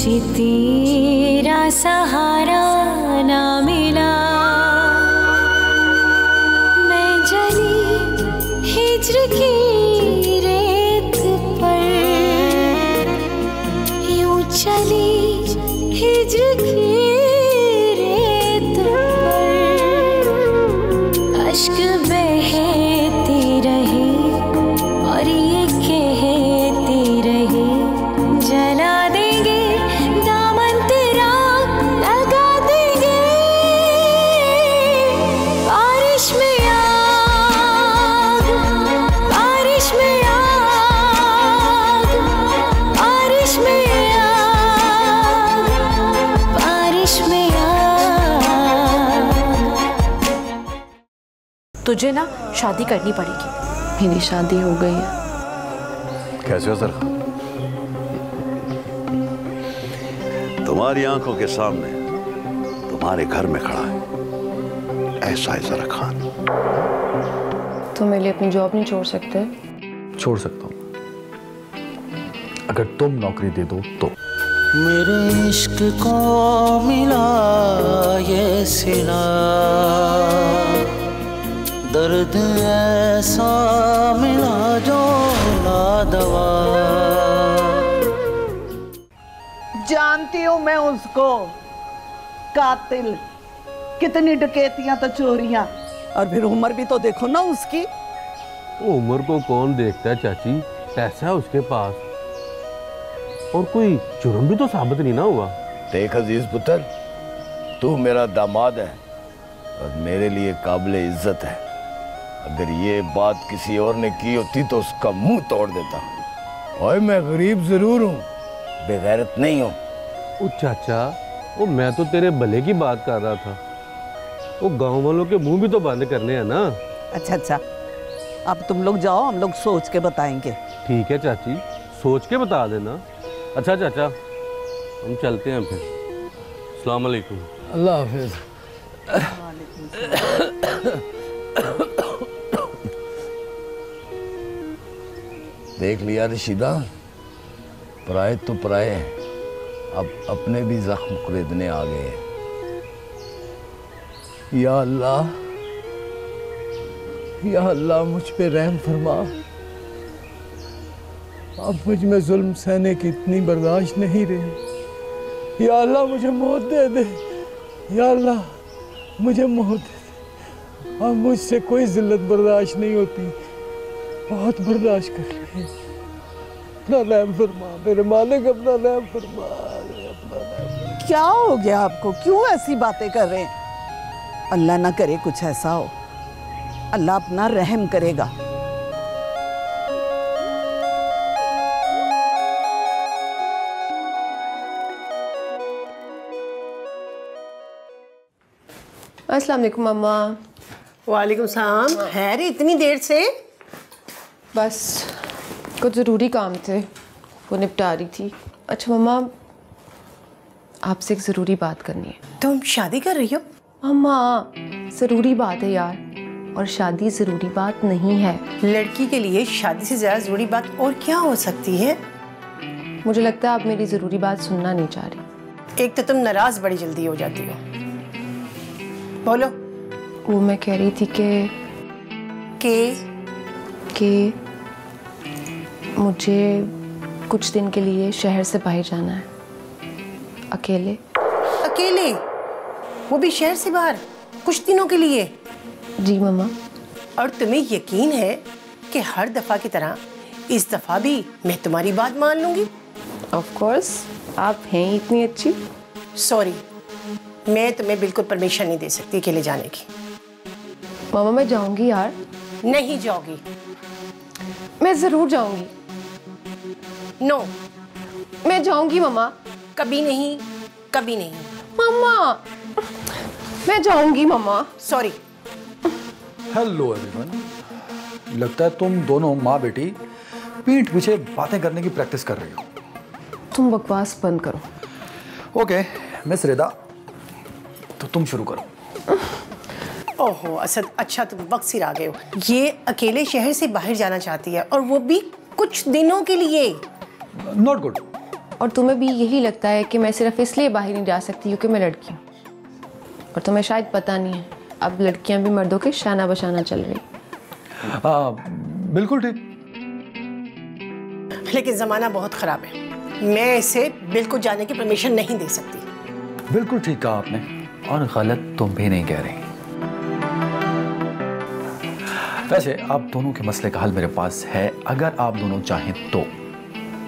मुझे तेरा सहारा ना मिला, मैं जली हिज्र की रेत पर, यूं चली हिज्र की रेत पर, अश्क बहते रहे और ये कहते रहे, जला देंगे दामन तेरा, लगा देंगे बारिश में आग, बारिश में आग, बारिश में आग, बारिश में आग। तुझे ना शादी करनी पड़ेगी। मेरी शादी हो गई है। कैसे हो सर? तुम्हारी आंखों के सामने तुम्हारे घर में खड़ा है ऐसा है जरा खान। तुम मेरे लिए अपनी जॉब नहीं छोड़ सकते? छोड़ सकता हूँ अगर तुम नौकरी दे दो तो। मेरे इश्क को मिला ये सिला, दर्द ऐसा मिला जो लादवा। जानती हूँ मैं उसको, कातिल, कितनी डकैतियां तो चोरियां, और फिर उम्र भी तो देखो ना उसकी। उम्र को कौन देखता है चाची, पैसा है उसके पास, और कोई जुर्म भी तो साबित नहीं ना हुआ। देख अजीज पुत्र, तू मेरा दामाद है और मेरे लिए काबिल इज्जत है। अगर ये बात किसी और ने की होती तो उसका मुंह तोड़ देता। और मैं गरीब जरूर हूँ, बेगैरत नहीं हूँ। ओ चाचा, वो मैं तो तेरे भले की बात कर रहा था। वो गांव वालों के मुंह भी तो बंद करने हैं ना। अच्छा अच्छा, अब तुम लोग जाओ, हम लोग सोच के बताएंगे। ठीक है चाची, सोच के बता देना। अच्छा चाचा, हम चलते हैं फिर। अस्सलाम वालेकुम। अल्लाह हाफिज। देख लिया रशीदा, पराए तो पराए हैं, अब अपने भी जख्म कुरेदने आ गए हैं। या अल्लाह, या अल्लाह मुझ पे रहम फरमा। अब मुझ में जुल्म सहने की इतनी बर्दाश्त नहीं रही। या अल्लाह मुझे मौत दे दे, या अल्लाह मुझे मौत दे दे। अब मुझसे कोई जिल्लत बर्दाश्त नहीं होती, बहुत बर्दाश्त कर ली। अपना रहम फरमा मेरे मालिक, अपना रहम फरमा, अपना रहम। क्या हो गया आपको, क्यों ऐसी बातें कर रहे हैं? अल्लाह ना करे कुछ ऐसा हो, अल्लाह अपना रहम करेगा। अस्सलाम वालेकुम मम्मा। वालेकुम सलाम। है रे इतनी देर से? बस कुछ ज़रूरी काम थे, वो निपटा रही थी। अच्छा मम्मा, आपसे एक ज़रूरी बात करनी है। तुम शादी कर रही हो? मम्मा ज़रूरी बात है यार, और शादी ज़रूरी बात नहीं है। लड़की के लिए शादी से ज़्यादा ज़रूरी बात और क्या हो सकती है? मुझे लगता है आप मेरी ज़रूरी बात सुनना नहीं चाह रही। एक तो तुम नाराज बड़ी जल्दी हो जाती हो। बोलो। वो मैं कह रही थी कि मुझे कुछ दिन के लिए शहर से बाहर जाना है, अकेले। अकेले? वो भी शहर से बाहर कुछ दिनों के लिए? जी मम्मा। और तुम्हें यकीन है कि हर दफा की तरह इस दफा भी मैं तुम्हारी बात मान लूंगी? ऑफ कोर्स, आप हैं ही इतनी अच्छी। सॉरी, मैं तुम्हें बिल्कुल परमिशन नहीं दे सकती अकेले जाने की। मामा मैं जाऊंगी यार। नहीं जाओगी। मैं जरूर जाऊंगी। नो, मैं जाऊंगी मम्मा। कभी नहीं, कभी नहीं। मम्मा मैं जाऊंगी मम्मा। सॉरी। हेलो एवरीवन, लगता है तुम दोनों माँ बेटी पीठ पीछे बातें करने की प्रैक्टिस कर रही हो। तुम बकवास बंद करो। ओके मिस रेदा, तो तुम शुरू करो। ओहो असद, अच्छा तुम वक्त सिर आ गए हो। ये अकेले शहर से बाहर जाना चाहती है, और वो भी कुछ दिनों के लिए। Not good. और तुम्हें भी यही लगता है कि मैं सिर्फ इसलिए बाहर नहीं जा सकती क्योंकि मैं लड़की हूँ। और तुम्हें शायद पता नहीं है, अब लड़कियां भी मर्दों के शाना बशाना चल रही। बिल्कुल ठीक। लेकिन ज़माना बहुत ख़राब है, मैं इसे बिल्कुल जाने की परमिशन नहीं दे सकती। बिल्कुल ठीक कहा आपने, और गलत तुम भी नहीं कह रही। वैसे आप दोनों के मसले का हल मेरे पास है, अगर आप दोनों चाहें तो।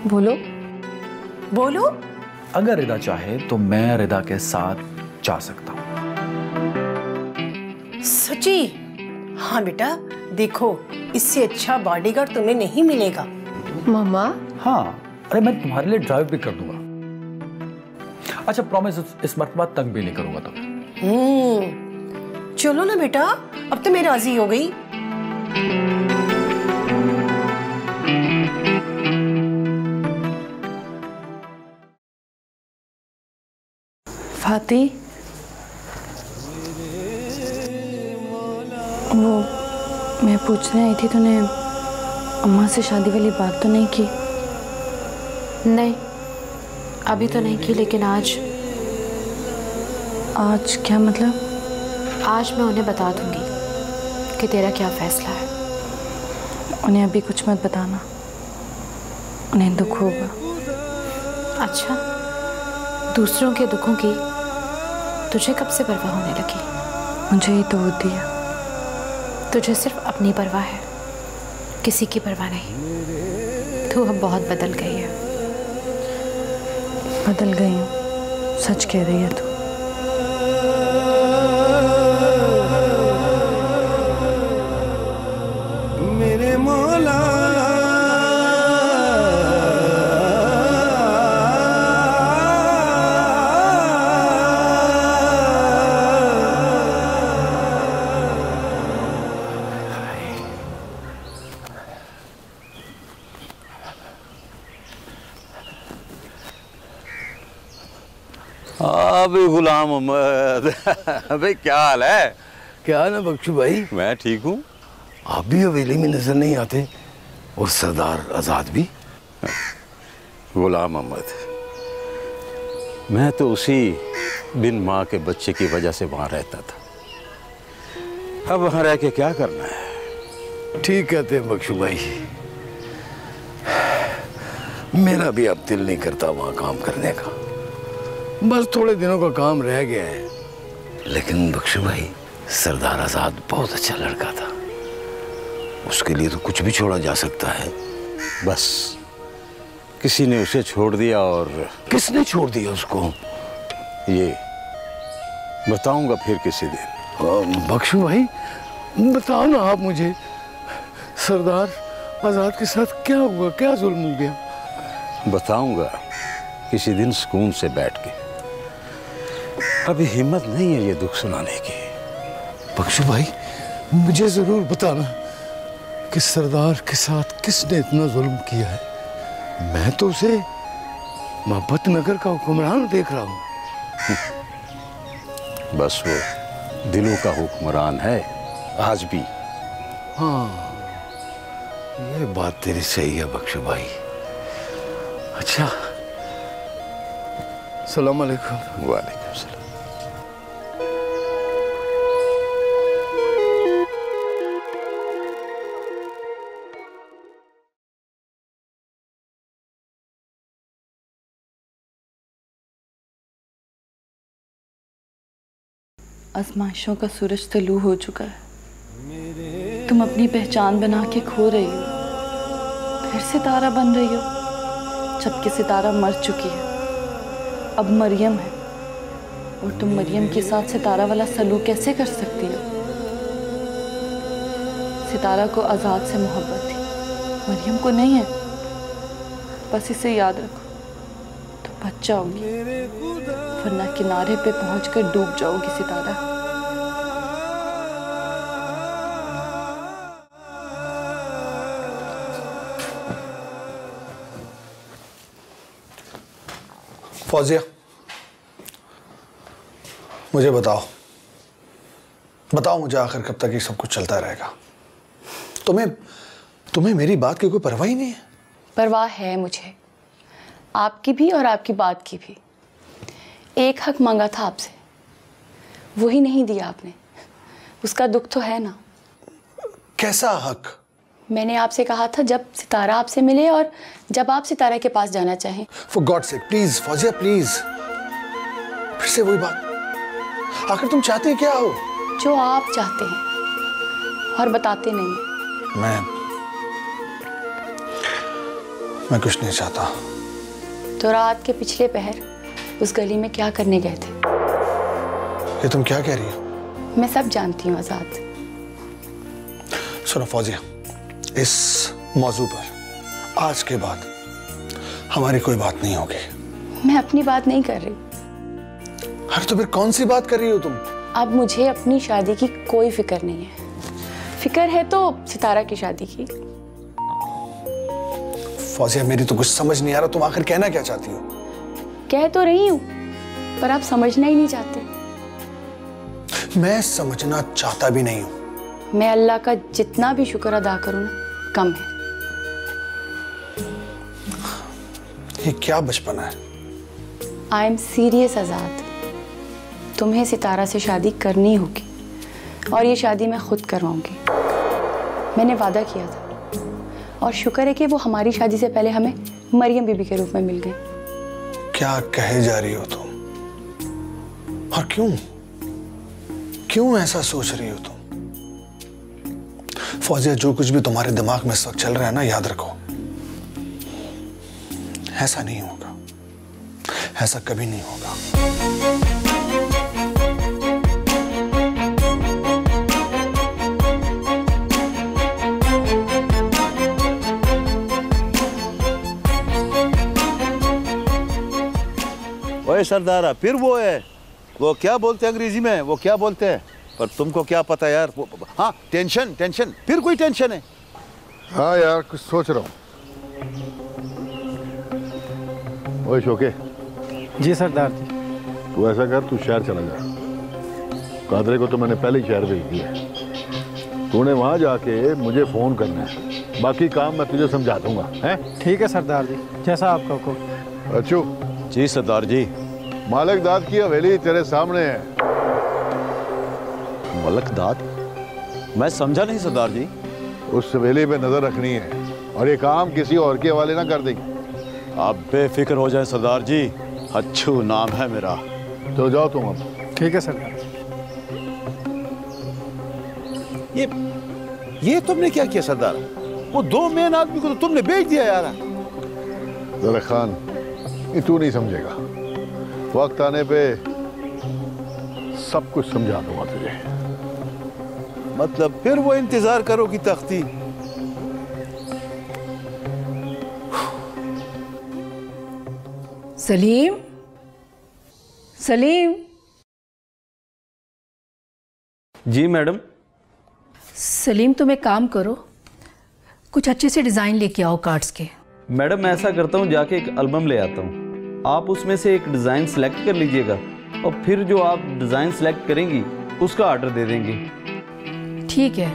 बोलो बोलो। अगर रिदा चाहे तो मैं रिदा के साथ जा सकता हूँ। सच्ची? हाँ बेटा, देखो इससे अच्छा बॉडीगार्ड तुम्हें नहीं मिलेगा। मामा? हाँ, अरे मैं तुम्हारे लिए ड्राइव भी कर दूंगा। अच्छा प्रॉमिस, इस मर्तबा तंग भी नहीं करूंगा तुम्हें। चलो ना बेटा, अब तो मैं राजी हो गई। फाती, वो मैं पूछने आई थी, तूने अम्मा से शादी वाली बात तो नहीं की? नहीं, अभी तो नहीं की, लेकिन आज क्या मतलब? आज मैं उन्हें बता दूंगी कि तेरा क्या फैसला है। उन्हें अभी कुछ मत बताना, उन्हें दुख होगा। अच्छा, दूसरों के दुखों की तुझे कब से परवाह होने लगी? मुझे ही तो होती है। तुझे सिर्फ अपनी परवाह है, किसी की परवाह नहीं। तू अब बहुत बदल गई है। बदल गई हूँ, सच कह रही है तू। मेरे मौला अभी गुलाम अहमद अबे क्या हाल है? क्या हाल है बख्शू भाई? मैं ठीक हूँ। आप भी हवेली में नजर नहीं आते, और सरदार आजाद भी। गुलाम अहमद, मैं तो उसी बिन माँ के बच्चे की वजह से वहां रहता था। अब वहां रह के क्या करना है? ठीक कहते हैं बख्शू भाई, मेरा भी अब दिल नहीं करता वहां काम करने का। बस थोड़े दिनों का काम रह गया है। लेकिन बख्शू भाई, सरदार आजाद बहुत अच्छा लड़का था, उसके लिए तो कुछ भी छोड़ा जा सकता है। बस किसी ने उसे छोड़ दिया। और किसने छोड़ दिया उसको? ये बताऊंगा फिर किसी दिन। बख्शू भाई बताओ ना आप मुझे, सरदार आजाद के साथ क्या हुआ, क्या जुल्म हो गया? बताऊंगा किसी दिन सुकून से बैठ के। अभी हिम्मत नहीं है ये दुख सुनाने की। बख्शू भाई मुझे जरूर बताना कि सरदार के साथ किसने इतना जुल्म किया है। मैं तो उसे मोहब्बत नगर का हुक्मरान देख रहा हूँ। बस वो दिलों का हुक्मरान है आज भी। हाँ, ये बात तेरी सही है बख्शू भाई। अच्छा, सलाम अलैकुम। वालेकुम सलाम। आजमाइशों का सूरज तलू हो चुका है, तुम अपनी पहचान बना के खो रही हो, फिर सितारा बन रही हो, जबकि सितारा मर चुकी है, अब मरियम है। और तुम मरियम के साथ सितारा वाला सलूक कैसे कर सकती हो? सितारा को आज़ाद से मोहब्बत थी, मरियम को नहीं है। बस इसे याद रखो, तो बच जाओगी, वरना किनारे पे पहुंचकर डूब जाओगी सितारा। फौजिया, मुझे बताओ मुझे आखिर कब तक ये सब कुछ चलता रहेगा? तुम्हें मेरी बात की कोई परवाह ही नहीं है? परवाह है मुझे, आपकी भी और आपकी बात की भी। एक हक मांगा था आपसे, वही नहीं दिया आपने। उसका दुख तो है ना। कैसा हक? मैंने आपसे कहा था जब सितारा आपसे मिले और जब आप सितारा के पास जाना चाहें। For God sake please Fauzia please. फिर से वही बात। आखिर तुम चाहते क्या हो? जो आप चाहते हैं और बताते नहीं। मैं कुछ नहीं चाहता। तो रात के पिछले पहर उस गली में क्या करने गए थे? ये तुम क्या कह रही हो? मैं सब जानती हूँ आजाद। सुनो फौजिया, इस मौजू पर आज के बाद हमारी कोई बात नहीं होगी। मैं अपनी बात नहीं कर रही। अरे तो फिर कौन सी बात कर रही हो तुम? अब मुझे अपनी शादी की कोई फिक्र नहीं है। फिक्र है तो सितारा की शादी की। फौजिया मेरी तो कुछ समझ नहीं आ रहा, तुम आखिर कहना क्या चाहती हो? कह तो रही हूँ पर आप समझना ही नहीं चाहते। मैं समझना चाहता भी नहीं हूँ। मैं अल्लाह का जितना भी शुक्र अदा करूँ ना कम है। ये क्या बचपना है? आई एम सीरियस आजाद। तुम्हें सितारा से शादी करनी होगी और ये शादी मैं खुद करवाऊंगी। मैंने वादा किया था और शुक्र है कि वो हमारी शादी से पहले हमें मरियम बीबी के रूप में मिल गए। क्या कहे जा रही हो तुम? और क्यों ऐसा सोच रही हो तुम? फौजिया जो कुछ भी तुम्हारे दिमाग में इस वक्त चल रहा है ना, याद रखो ऐसा नहीं होगा, ऐसा कभी नहीं होगा। ओए सरदारा, फिर वो है, वो क्या बोलते हैं अंग्रेजी में, वो क्या बोलते हैं, पर तुमको क्या पता यार? हाँ, टेंशन। फिर कोई टेंशन है? हाँ यार, कुछ सोच रहा हूँ। ओए शोके। जी सरदार जी। तू ऐसा कर, तू शहर चला जा। कादरे को तो मैंने पहले ही शहर भेज दिया है। तूने वहाँ जाके मुझे फोन करना है, बाकी काम मैं तुझे समझा दूंगा। हैं? ठीक है सरदार जी, जैसा आपका हुक्म। अच्छू। जी सरदार जी। मालिकदाद की हवेली तेरे सामने है। मलकदाद? मैं समझा नहीं सरदार जी। उस हवेली पे नजर रखनी है और ये काम किसी और के हवाले ना कर देगी। आप बेफिक्र हो जाए सरदार जी, अच्छू नाम है मेरा। तो जाओ तुम अब। ठीक है सरदार। ये तुमने क्या किया सरदार? वो दो मेन आदमी को तो तुमने बेच दिया यार। जरा खान, ये तू नहीं समझेगा, वक्त आने पे सब कुछ समझा दूंगा तुझे। मतलब फिर वो इंतजार करो कि तख्ती? सलीम, सलीम। जी मैडम। सलीम तुम एक काम करो, कुछ अच्छे से डिज़ाइन लेके आओ कार्ड्स के। मैडम मैं ऐसा करता हूँ, जाके एक एल्बम ले आता हूँ, आप उसमें से एक डिज़ाइन सेलेक्ट कर लीजिएगा और फिर जो आप डिज़ाइन सेलेक्ट करेंगी उसका ऑर्डर दे देंगे। ठीक है,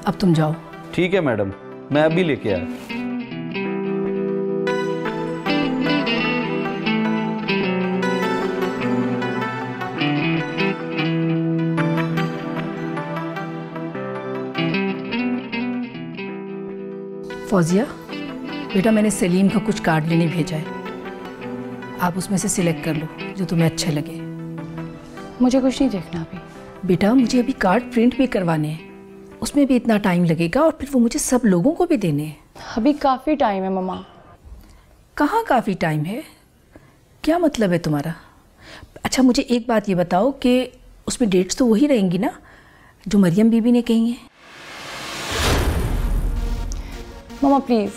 अब तुम जाओ। ठीक है मैडम, मैं अभी लेके आया। फौजिया बेटा, मैंने सलीम का कुछ कार्ड लेने भेजा है, आप उसमें से सिलेक्ट कर लो जो तुम्हें अच्छे लगे। मुझे कुछ नहीं देखना अभी। बेटा मुझे अभी कार्ड प्रिंट भी करवाने हैं, उसमें भी इतना टाइम लगेगा और फिर वो मुझे सब लोगों को भी देने हैं। अभी काफ़ी टाइम है मम्मा। कहाँ काफ़ी टाइम है? क्या मतलब है तुम्हारा? अच्छा मुझे एक बात ये बताओ कि उसमें डेट्स तो वही रहेंगी ना जो मरियम बीबी ने कही हैं? मम्मा प्लीज़,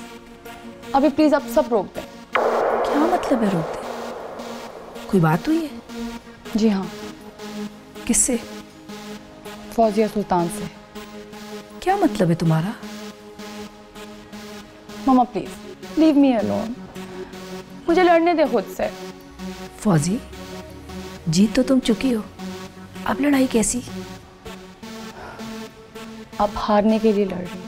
अभी प्लीज़ आप सब रोक दें। क्या मतलब है रोक दें? कोई बात हुई है? जी हाँ। किससे? फौजिया सुल्तान से। क्या मतलब है तुम्हारा? मम्मा प्लीज़ लीव मी अलोन, मुझे लड़ने दे खुद से। फौजी, जीत तो तुम चुकी हो, अब लड़ाई कैसी? अब हारने के लिए लड़ रही हूँ।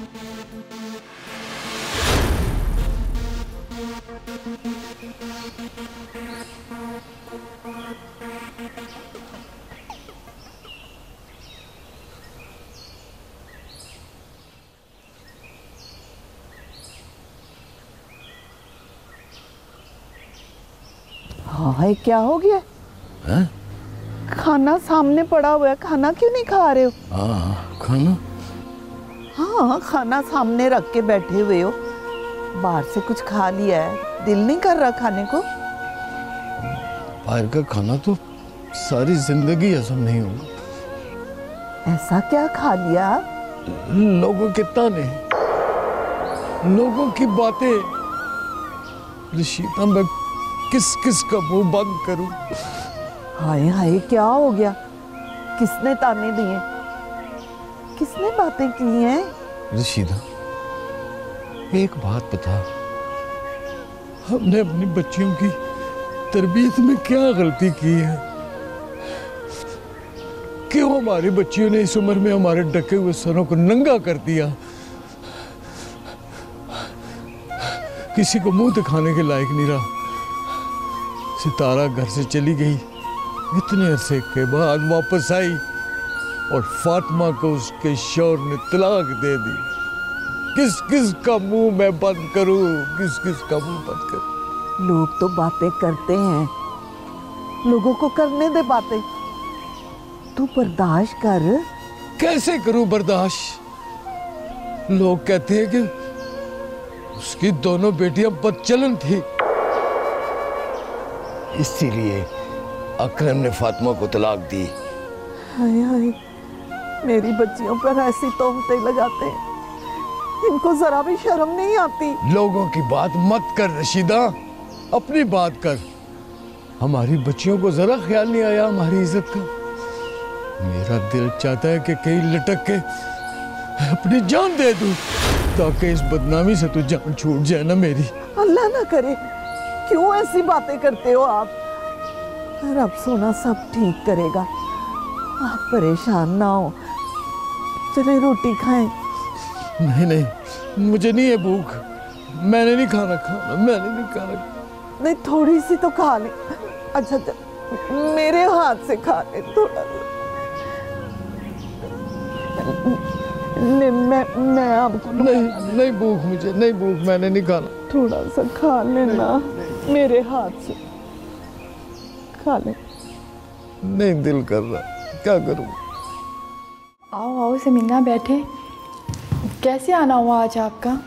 हाय क्या हो गया? है? खाना सामने पड़ा हुआ है, खाना क्यों नहीं खा रहे हो? हाँ खाना, हाँ खाना सामने रख के बैठे हुए हो, बाहर से कुछ खा लिया है, दिल नहीं कर रहा खाने को? बाहर का खाना तो सारी जिंदगी हजम नहीं होगा। ऐसा क्या खा लिया? लोगों के ताने, लोगों की बातें। रशीदा मैं किस किस का मुंह बंद करूं? हाय हाय क्या हो गया? किसने ताने दिए? किसने बातें की हैं? रशीदा एक बात बता, हमने अपनी बच्चियों की तरबियत में क्या गलती की है? क्यों हमारी बच्चियों ने इस उम्र में हमारे ढके हुए सरों को नंगा कर दिया? किसी को मुंह दिखाने के लायक नहीं रहा। सितारा घर से चली गई, इतने अरसे के बाद वापस आई और फातिमा को उसके शौहर ने तलाक दे दी। किस किस का मुंह मैं बंद करूं? किस किस का मुंह बंद करूं? लोग तो बातें करते हैं, लोगों को करने दे बातें, तू बर्दाश्त कर। कैसे करूं बर्दाश्त? लोग कहते हैं कि उसकी दोनों बेटियां बदचलन थी, इसीलिए अकरम ने फातिमा को तलाक दी। हाय हाय मेरी बच्चियों पर ऐसी तोहमतें लगाते हैं, इनको जरा भी शर्म नहीं आती। लोगों की बात मत कर रशीदा, अपनी बात कर। हमारी बच्चियों को जरा ख्याल नहीं आया हमारी इज्जत का। मेरा दिल चाहता है कि कहीं लटक के अपनी जान दे दूं ताकि इस बदनामी से तो जान छूट जाए ना मेरी। अल्लाह ना करे, क्यों ऐसी बातें करते हो आप? रब सोना सब ठीक करेगा, आप परेशान ना हो। चले रोटी खाएं। नहीं नहीं मुझे नहीं है भूख, मैंने नहीं खाना, मैंने नहीं खाना। नहीं थोड़ी सी तो खा ले। अच्छा मेरे हाथ से खा ले थोड़ा। नहीं मैं आपको नहीं भूख, मुझे नहीं भूख, मैंने नहीं खाना। थोड़ा सा खा लेना मेरे हाथ से, खा ले। नहीं दिल कर रहा, क्या करूं? आओ आओ समीना बैठे। कैसे आना हुआ आज आपका?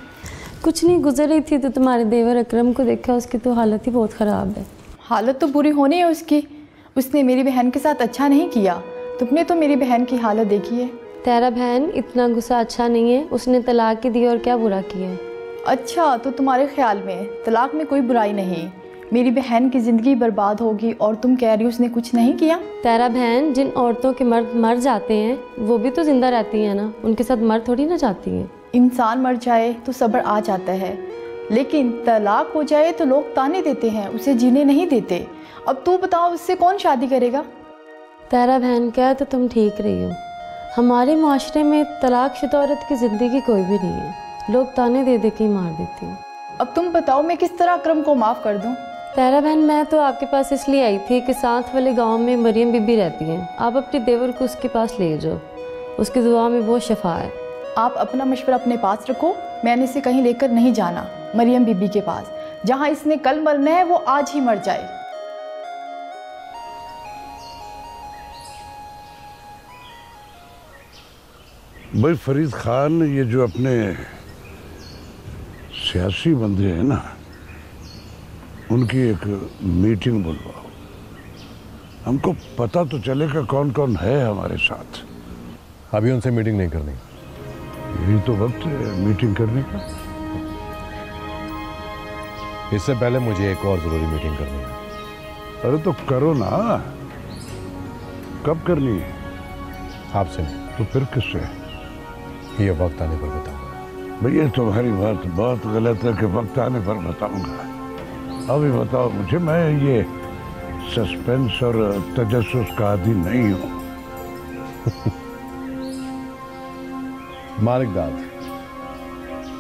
कुछ नहीं, गुजर रही थी तो तुम्हारे देवर अकरम को देखा, उसकी तो हालत ही बहुत ख़राब है। हालत तो बुरी होनी है उसकी, उसने मेरी बहन के साथ अच्छा नहीं किया। तुमने तो मेरी बहन की हालत देखी है। तेरा बहन इतना गुस्सा अच्छा नहीं है, उसने तलाक ही दी और क्या बुरा किया है? अच्छा तो तुम्हारे ख्याल में तलाक में कोई बुराई नहीं, मेरी बहन की ज़िंदगी बर्बाद होगी और तुम कह रही हो उसने कुछ नहीं किया? तेरा बहन जिन औरतों के मर्द मर जाते हैं वो भी तो जिंदा रहती हैं ना, उनके साथ मर थोड़ी ना जाती हैं। इंसान मर जाए तो सब्र आ जाता है, लेकिन तलाक हो जाए तो लोग ताने देते हैं, उसे जीने नहीं देते। अब तू बताओ उससे कौन शादी करेगा? तेरा बहन क्या तो तुम ठीक रही हो, हमारे माशरे में तलाकशुदा औरत की ज़िंदगी कोई भी नहीं है, लोग ताने दे दे के मार देते हैं। अब तुम बताओ मैं किस तरह अकरम को माफ़ कर दूँ? तेरा बहन मैं तो आपके पास इसलिए आई थी कि साथ वाले गांव में मरियम बीबी रहती हैं, आप अपने देवर को उसके पास ले जाओ, उसकी दुआ में बहुत शफा है। आप अपना मशवरा अपने पास रखो, मैंने इसे कहीं लेकर नहीं जाना मरियम बीबी के पास। जहाँ इसने कल मरना है वो आज ही मर जाए। भाई फरीद खान, ये जो अपने सियासी बंदे हैं ना, उनकी एक मीटिंग बुलवाओ, हमको पता तो चलेगा कौन कौन है हमारे साथ। अभी उनसे मीटिंग नहीं करनी, यही तो वक्त है मीटिंग करने का। इससे पहले मुझे एक और जरूरी मीटिंग करनी है। अरे तो करो ना, कब करनी है? आपसे नहीं। तो फिर किससे? ये वक्त आने पर बताऊंगा। भैया तुम्हारी बात बहुत गलत है कि वक्त आने पर बताऊंगा। अभी बताओ मुझे, मैं ये सस्पेंस और तजस्सुस का आदी नहीं हूं। मालिक दाद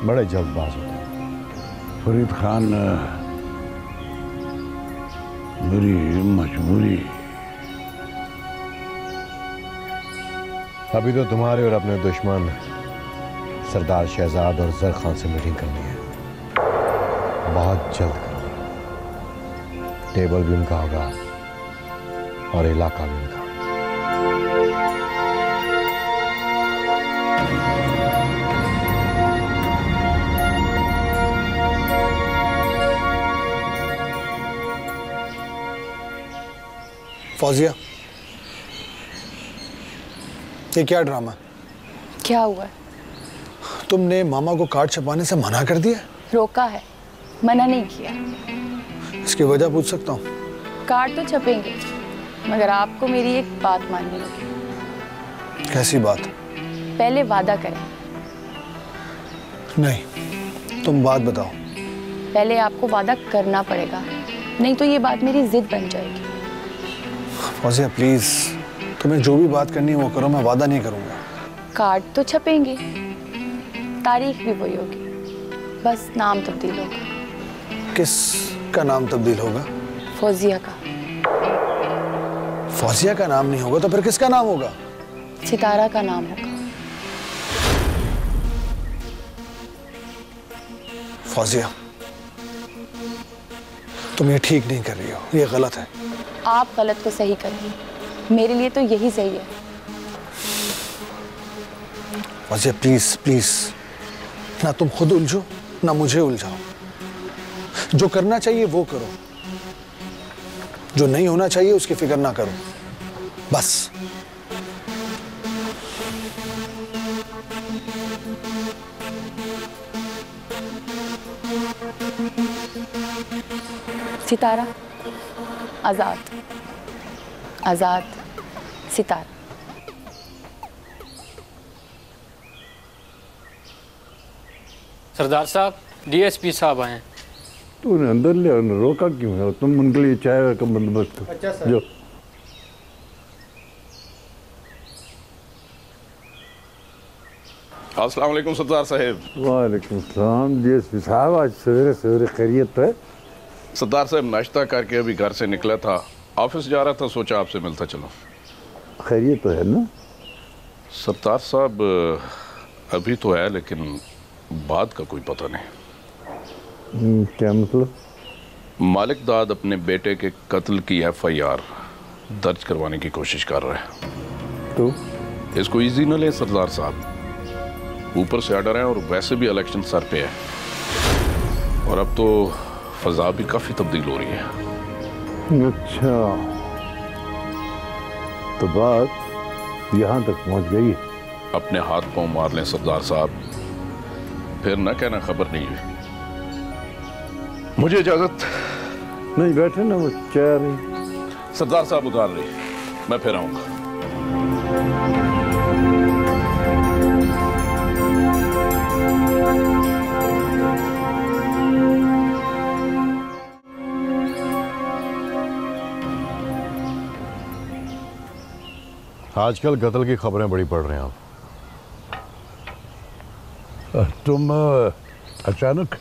बड़े जल्दबाज होते हैं। फरीद खान, मेरी मजबूरी। अभी तो तुम्हारे और अपने दुश्मन सरदार शहजाद और जर खान से मीटिंग करनी है, बहुत जल्द करनी है। टेबल भी उनका होगा और इलाका भी उनका। फौजिया, ये क्या ड्रामा? क्या हुआ है? तुमने मामा को कार्ड छपवाने से मना कर दिया? रोका है, मना नहीं किया। इसकी वजह पूछ सकता हूँ? कार्ड तो छपेंगे, मगर आपको मेरी एक बात माननी होगी। कैसी बात? पहले वादा करें। नहीं, तुम बात बताओ। पहले आपको वादा करना पड़ेगा, नहीं तो ये बात मेरी जिद बन जाएगी। फौजिया प्लीज, तुम्हें जो भी बात करनी है वो करो, मैं वादा नहीं करूंगा। कार्ड तो छपेंगे, तारीख भी वही होगी, बस नाम तब्दील होगा। किस का नाम तब्दील होगा? फौजिया का। फौजिया का नाम नहीं होगा तो फिर किसका नाम होगा? सितारा का नाम होगा। फौजिया, तुम ये ठीक नहीं कर रही हो, ये गलत है। आप गलत को सही करेंगे, मेरे लिए तो यही सही है। फौजिया प्लीज प्लीज, ना तुम खुद उलझो ना मुझे उलझाओ। जो करना चाहिए वो करो, जो नहीं होना चाहिए उसकी फिक्र ना करो, बस। सितारा, आजाद, आजाद, सितारा। सरदार साहब, डीएसपी साहब आए हैं। तूने अंदर ले, रोका क्यों है? तुम उनके लिए चाय का बंदोबस्त करो। अच्छा सर। जो अस्सलाम वालेकुम सरदार साहब। वालेकुम सलाम। डीएसपी साहब, आज सवेरे सवेरे खैरियत है? सरदार साहब, नाश्ता करके अभी घर से निकला था, ऑफिस जा रहा था, सोचा आपसे मिलता चलो। खैरियत तो है ना? सरदार साहब, अभी तो है लेकिन बाद का कोई पता नहीं। क्या मतलब? मालिक दाद अपने बेटे के कत्ल की FIR दर्ज करवाने की कोशिश कर रहा है। तो इसको इजी न ले सरदार साहब, ऊपर से ऑर्डर है और वैसे भी इलेक्शन सर पे है, और अब तो फजा भी काफी तब्दील हो रही है। अच्छा, तो बात यहाँ तक पहुँच गई। अपने हाथ पांव मार लें सरदार साहब, फिर न कहना खबर नहीं हुई। मुझे इजाजत। नहीं, बैठे ना, वो चाय नहीं। सरदार साहब उतार रही, मैं फिर आऊंगा। आजकल कत्ल की खबरें बड़ी पढ़ रहे हैं आप। तुम अचानक?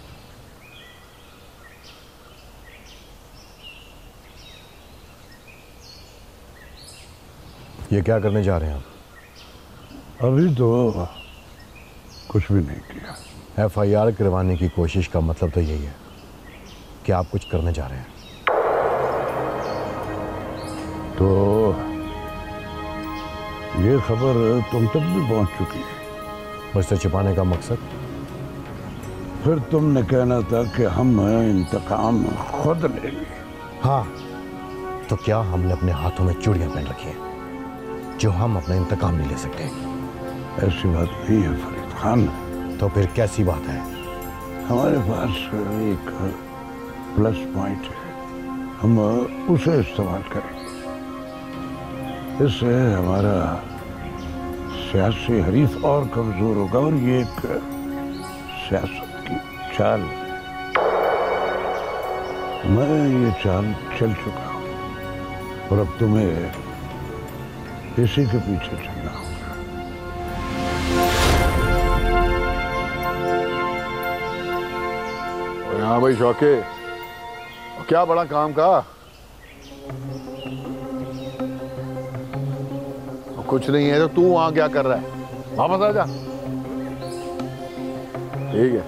ये क्या करने जा रहे हैं आप? अभी तो कुछ भी नहीं किया। FIR करवाने की कोशिश का मतलब तो यही है कि आप कुछ करने जा रहे हैं। तो ये खबर तुम तक भी पहुंच चुकी है। मुझसे छिपाने का मकसद? फिर तुमने कहना था कि हम इंतकाम खुद लेंगे। हाँ, तो क्या हमने अपने हाथों में चूड़ियां पहन रखी हैं जो हम अपना इंतकाम नहीं ले सकते? ऐसी बात नहीं है फरीद खान। तो फिर कैसी बात है? हमारे पास एक प्लस पॉइंट है, हम उसे इस्तेमाल करेंगे। इससे हमारा सियासी हरीफ और कमजोर होगा, और ये एक सियासत की चाल। मैं ये चाल चल चुका हूं और अब तुम्हें इसी के पीछे चलना होगा। हाँ भाई शौके, क्या बड़ा काम का? कुछ नहीं है तो तू वहां क्या कर रहा है? वापस आ जा। ठीक है।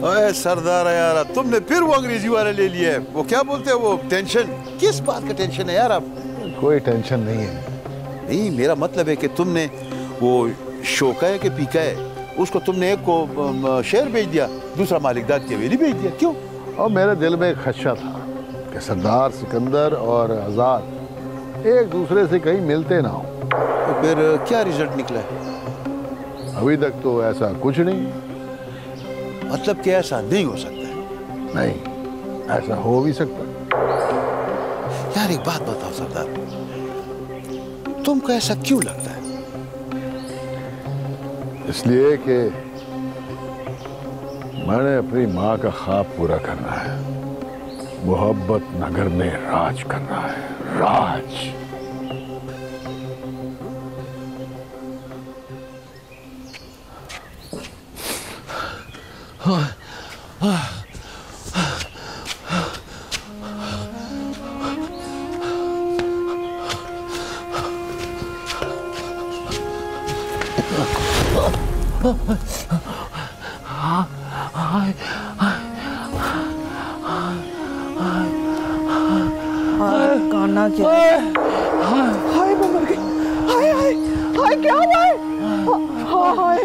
ओए सरदार यार, तुमने फिर वो अंग्रेजी वाले ले लिया है। वो क्या बोलते हैं वो टेंशन? किस बात का टेंशन है यार? आप कोई टेंशन नहीं है। नहीं, मेरा मतलब है कि तुमने वो शोका है कि पीका है, उसको तुमने एक को शहर भेज दिया, दूसरा मालिकदाद की हवेली भेज दिया, क्यों? और मेरे दिल में एक खदशा था कि सरदार सिकंदर और आज़ाद एक दूसरे से कहीं मिलते ना हो। तो फिर क्या रिजल्ट निकला है? अभी तक तो ऐसा कुछ नहीं। मतलब कि ऐसा नहीं हो सकता है? नहीं, ऐसा हो भी सकता। यार एक बात बताओ सरदार, तुमको ऐसा क्यों लगता है? इसलिए कि मैंने अपनी माँ का ख्वाब पूरा करना है। मोहब्बत नगर में राज करना है, राज। गाना क्या? हाय मैं मर गई। हाय हाय हाय क्या हुआ है? हाय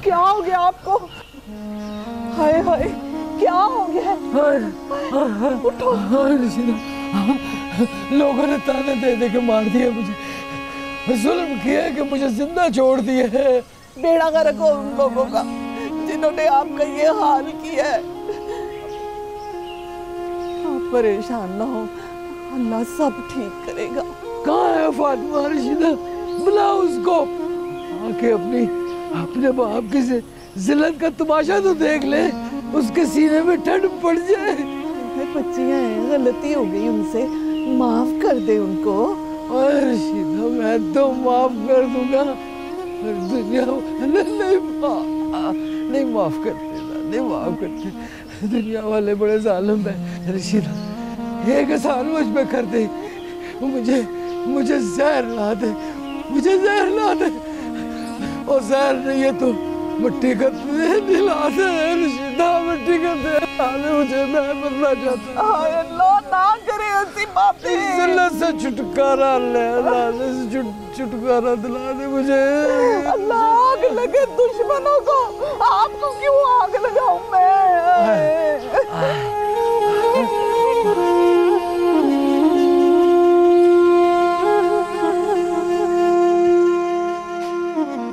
क्या हो गया आपको? हाय हाय क्या हो गया? उठो। लोगों ने ताने दे दे के मार दिया मुझे, जुल्म किया कि मुझे जिंदा छोड़ दिया है। बेड़ा गर्क हो उन लोगों का जिन्होंने आपका ये हाल किया है। आप परेशान ना हो, अल्लाह सब ठीक करेगा। कहाँ है फातिमा रशीदा? बुलाओ उसको, आके अपने बाप की जिल्लत का तमाशा तो देख ले, उसके सीने में ठंड पड़ जाए। बच्चियां हैं, गलती हो गई उनसे, माफ कर दे उनको। रशीदा मैं तो माफ कर दूंगा, दुनिया नहीं माफ करते, नहीं माफ करते। दुनिया वाले बड़े जालिम हैं रशीदा। एक एहसान मुझ पे कर दे, मुझे जहर ला दे, मुझे जहर ला दे। और जहर नहीं है तो मिट्टी का दिला दे रशीदा, मिट्टी का दिला दे मुझे, मैं मरना चाहता हूँ। हाय अल्लाह ना करे ऐसी बातें। जिल्लत से छुटकारा ले, अल्लाह से छुटकारा दिला दे मुझे। अल्लाह आग लगे दुश्मनों को, आपको क्यों आग लगाऊं मैं?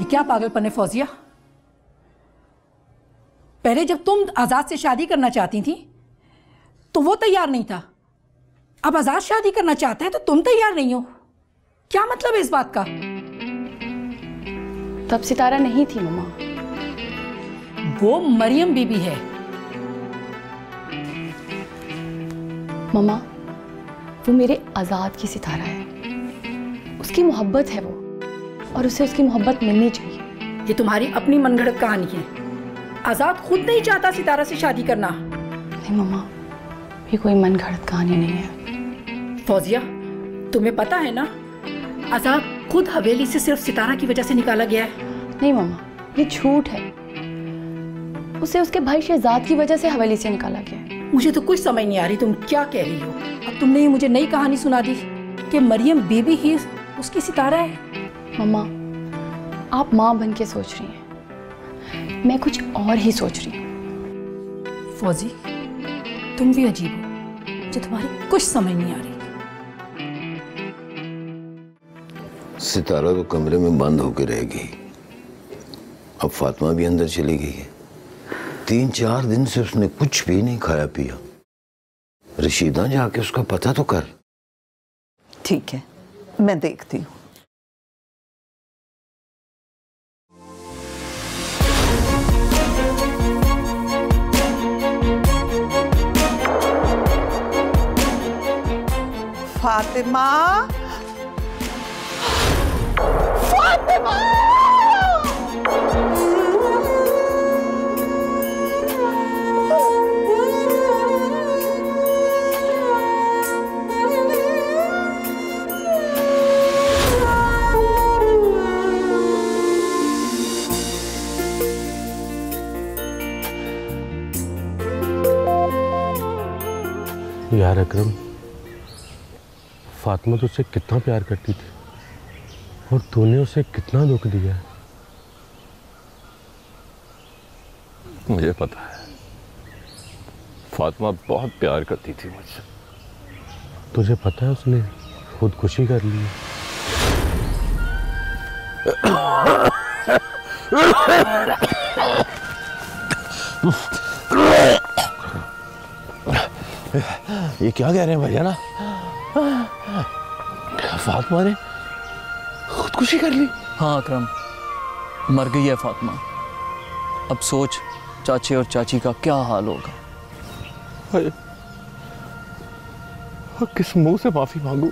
क्या पागलपन है फौजिया? पहले जब तुम आजाद से शादी करना चाहती थी तो वो तैयार नहीं था, अब आजाद शादी करना चाहता है तो तुम तैयार नहीं हो। क्या मतलब है इस बात का? तब सितारा नहीं थी मम्मा। वो मरियम बीबी है। मम्मा वो मेरे आजाद की सितारा है, उसकी मोहब्बत है वो, और उसे उसकी मोहब्बत मिलनी चाहिए। ये तुम्हारी अपनी मनगढ़ंत कहानी है। आजाद खुद नहीं चाहता सितारा से शादी करना। नहीं मम्मा, ये कोई मनगढ़ंत कहानी नहीं है। फौजिया तुम्हें पता है ना, आजाद खुद हवेली से सिर्फ सितारा की वजह से निकाला गया है। नहीं मम्मा, ये झूठ है। उसे उसके भाई शहजाद की वजह से हवेली से निकाला गया है। मुझे तो कुछ समझ नहीं आ रही तुम क्या कह रही हो। अब तुमने ही मुझे नई कहानी सुना दी कि मरियम बीबी ही उसकी सितारा है। मम्मा आप माँ बन के सोच रही हैं, मैं कुछ और ही सोच रही हूँ। फौजी तुम भी अजीब हो, जो तुम्हारी कुछ समझ नहीं आ रही। सितारा तो कमरे में बंद होकर रह गई, अब फातिमा भी अंदर चली गई है। 3-4 दिन से उसने कुछ भी नहीं खाया पिया। रशीदा जाके उसका पता तो कर। ठीक है, मैं देखती हूँ। फातिमा, फातिमा! यार अकरम, फातिमा तुझसे कितना प्यार करती थी और तूने उसे कितना दुख दिया है। मुझे पता है, फातिमा बहुत प्यार करती थी मुझसे। तुझे पता है उसने खुदकुशी कर ली है। ये क्या कह रहे हैं भैया ना, फातिमा ने खुदकुशी कर ली? हाँ अकरम, मर गई है फातिमा। अब सोच चाचे और चाची का क्या हाल होगा। और किस मुंह से माफी मांगू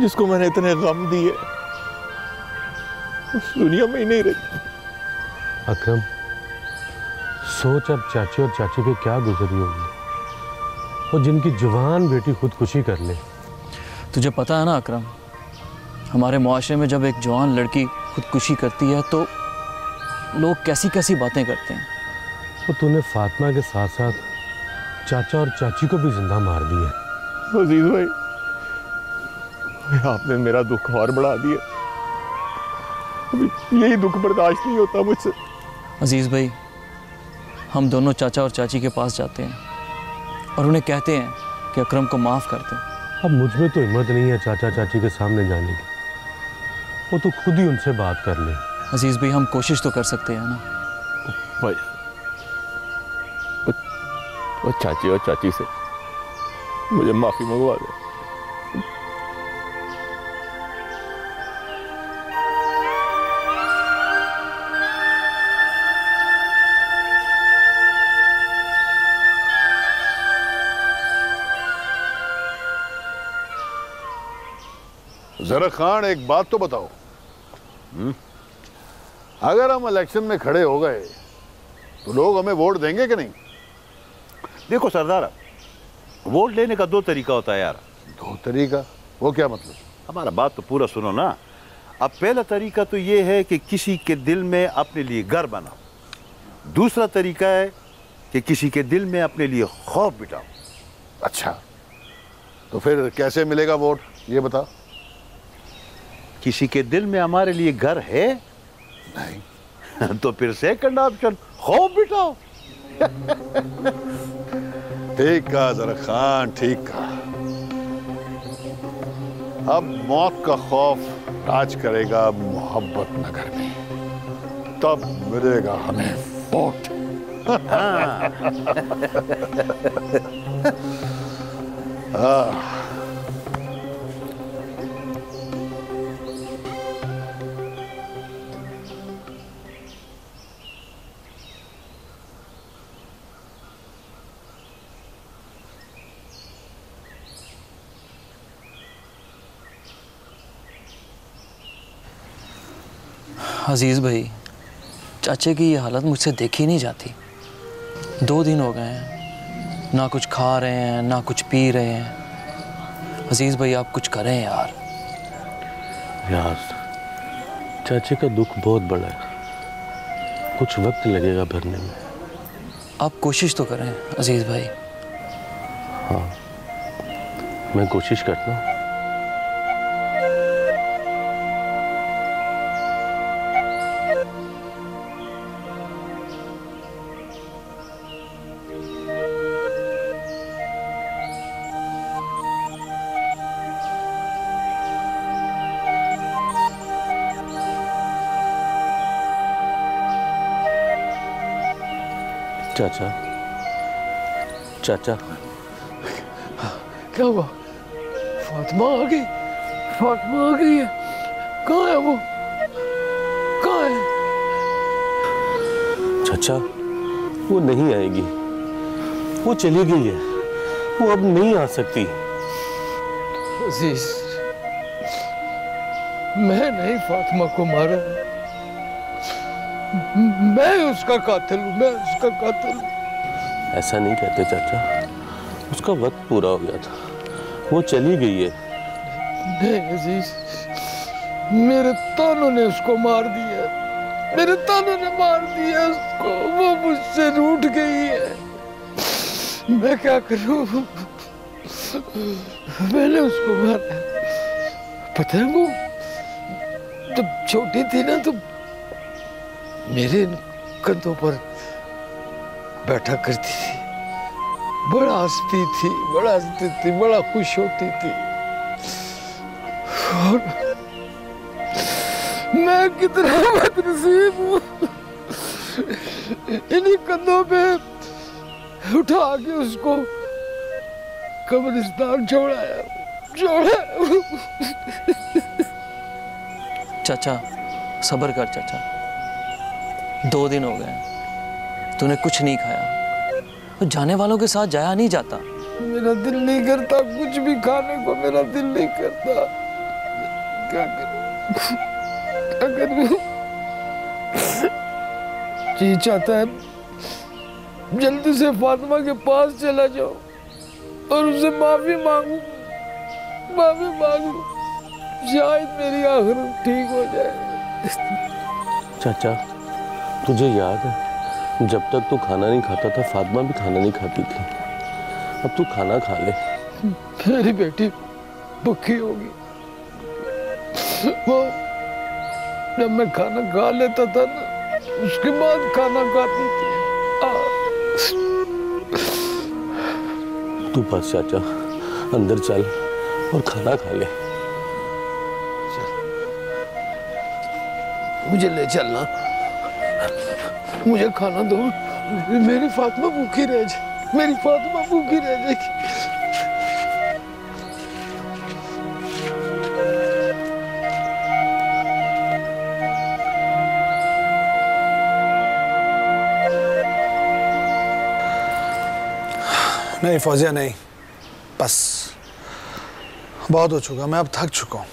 जिसको मैंने इतने गम दिए, उस दुनिया में ही नहीं रही। अकरम, सोच अब चाची और चाची पे क्या गुजरी होगी, और जिनकी जवान बेटी खुदकुशी कर ले। तुझे पता है ना अकरम, हमारे मुआशरे में जब एक जवान लड़की खुदकुशी करती है तो लोग कैसी कैसी बातें करते हैं। तो तूने फातिमा के साथ साथ चाचा और चाची को भी जिंदा मार दिया। अजीज भाई, आपने मेरा दुख और बढ़ा दिया। अभी यही दुख बर्दाश्त नहीं होता मुझसे। अजीज भाई, हम दोनों चाचा और चाची के पास जाते हैं और उन्हें कहते हैं कि अकरम को माफ़ कर दें। अब मुझ में तो हिम्मत नहीं है चाचा चाची के सामने जाने की, वो तो खुद ही उनसे बात कर ले। अजीज भाई, हम कोशिश तो कर सकते हैं ना। भाई, वो चाची और चाची से मुझे माफी मंगवा दे। जरा खान, एक बात तो बताओ, अगर हम इलेक्शन में खड़े हो गए तो लोग हमें वोट देंगे कि नहीं? देखो सरदार, वोट लेने का दो तरीका होता है यार। दो तरीका? वो क्या मतलब? हमारा बात तो पूरा सुनो ना। अब पहला तरीका तो ये है कि किसी के दिल में अपने लिए घर बनाओ। दूसरा तरीका है कि किसी के दिल में अपने लिए खौफ बिठाओ। अच्छा, तो फिर कैसे मिलेगा वोट, ये बता। किसी के दिल में हमारे लिए घर है नहीं तो फिर सेकंड ऑप्शन खौफ बिठाओ। ठीक कहा जरा खान, ठीक कहा। अब मौत का खौफ राज करेगा मोहब्बत नगर में, तब मिलेगा हमें वोट। अजीज़ भाई, चाचे की ये हालत मुझसे देखी नहीं जाती। 2 दिन हो गए हैं, ना कुछ खा रहे हैं ना कुछ पी रहे हैं। अजीज़ भाई, आप कुछ करें यार। यार, चाचे का दुख बहुत बड़ा है, कुछ वक्त लगेगा भरने में। आप कोशिश तो करें अजीज़ भाई। हाँ, मैं कोशिश करता हूँ। चाचा, चाचा, क्या हुआ? फातिमा आ गई? फातिमा आ गई है? कहाँ है वो? कहाँ है? चाचा, वो नहीं आएगी, वो चली गई है, वो अब नहीं आ सकती। अजीज, मैं नहीं फातिमा को मारा, मैं उसका कातिल हूँ, मैं उसका कातिल हूँ। ऐसा नहीं कहते चाचा, उसका वक्त पूरा हो गया था, वो चली गई है। नहीं अजीज, मेरे तानों ने उसको मार दिया, मेरे तानों ने मार दिया उसको, वो मुझसे रूठ गई है। मैं क्या करूं? मैंने उसको मारा। पता है वो जब छोटी थी ना तो मेरे कंधों पर बैठा करती थी, बड़ा हंसती थी, बड़ा खुश होती थी। और मैं कितना बदनसीब हूँ, इन्हीं कंधों पे उठा के उसको कब्रिस्तान छोड़ाया। चाचा सब्र कर चाचा, 2 दिन हो गए तूने कुछ नहीं खाया। तो जाने वालों के साथ जाया नहीं जाता। मेरा दिल नहीं करता कुछ भी खाने को, मेरा दिल नहीं करता। क्या करूं? जी चाहता है जल्दी से फातिमा के पास चला जाओ और उससे माफी मांगू। शायद मेरी आखिरत ठीक हो जाए। चाचा तुझे याद है जब तक तू खाना नहीं खाता था फातिमा भी खाना नहीं खाती थी। अब तू खाना खा ले। मेरी बेटी भूखी होगी। वो जब मैं खाना खा लेता था ना उसके बाद खाना खाती थी। तू बस चाचा अंदर चल और खाना खा ले। मुझे ले चलना, मुझे खाना दो। मेरी फातिमा भूखी रह जाए, मेरी फातिमा भूखी रह जाएगी। नहीं फौजिया नहीं, बस बहुत हो चुका। मैं अब थक चुका हूँ,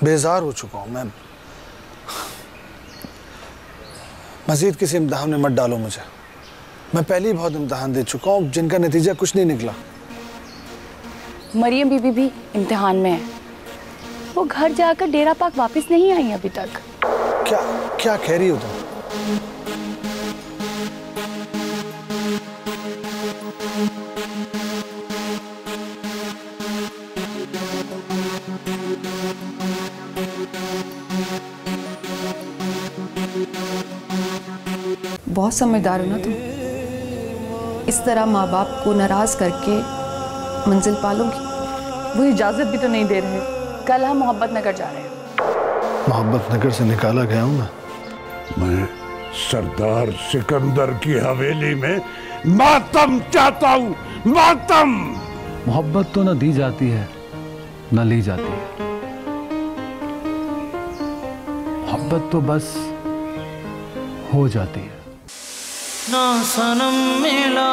बेजार हो चुका हूँ। मैं मजीद किसी इम्तिहान में मत डालो मुझे। मैं पहले ही बहुत इम्तिहान दे चुका हूँ जिनका नतीजा कुछ नहीं निकला। मरियम बीबी भी इम्तिहान में है। वो घर जाकर डेरा पाक वापस नहीं आई अभी तक। क्या कह रही हो तुम? बहुत समझदार हो ना तुम। इस तरह माँ बाप को नाराज करके मंजिल पालोगी। वो इजाजत भी तो नहीं दे रहे। कल हम मोहब्बत नगर जा रहे हैं। मोहब्बत नगर से निकाला गया हूँ मैं सरदार सिकंदर की हवेली में मातम चाहता हूँ, मातम। मोहब्बत तो न दी जाती है न ली जाती है। मोहब्बत तो बस हो जाती है। ना सनम मिला